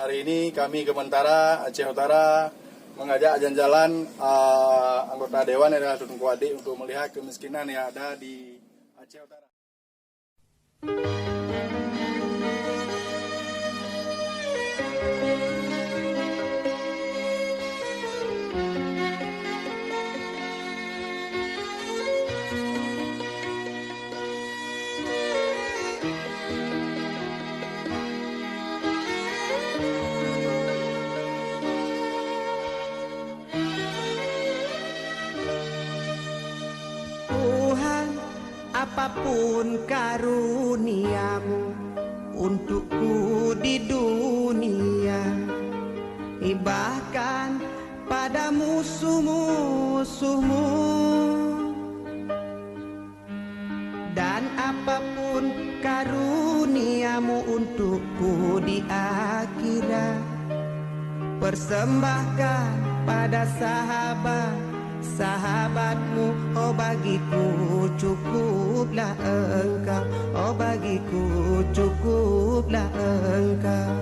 Hari ini kami Kementara Aceh Utara mengajak jalan-jalan anggota Dewan adalah Tunku Adik untuk melihat kemiskinan yang ada di Aceh Utara. Tuhan, apapun karuniamu untukku di dunia, bahkan pada musuh-musuhmu, dan apapun karuniamu untukku di akhirat, persembahkan pada sahabatmu, oh bagiku cukuplah engkau, oh bagiku cukuplah engkau.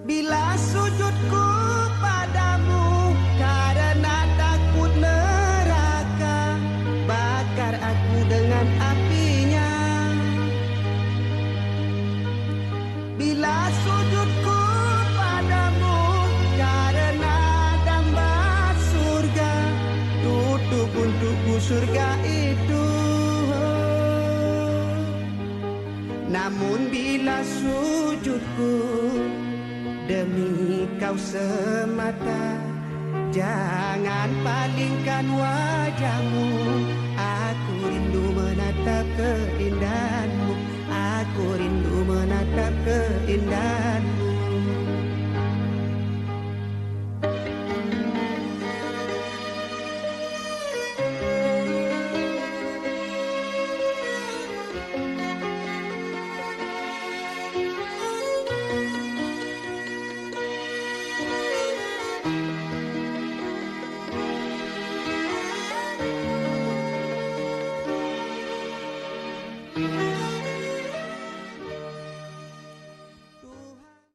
Bila sujudku padamu karena takut neraka, bakar aku dengan apinya. Bila sujudku padamu karena gambar surga, tutup untukku surga itu. Namun bila sujudku demi kau semata, jangan palingkan wajahmu. Aku rindu menatap keindahanmu, aku rindu menatap keindahanmu.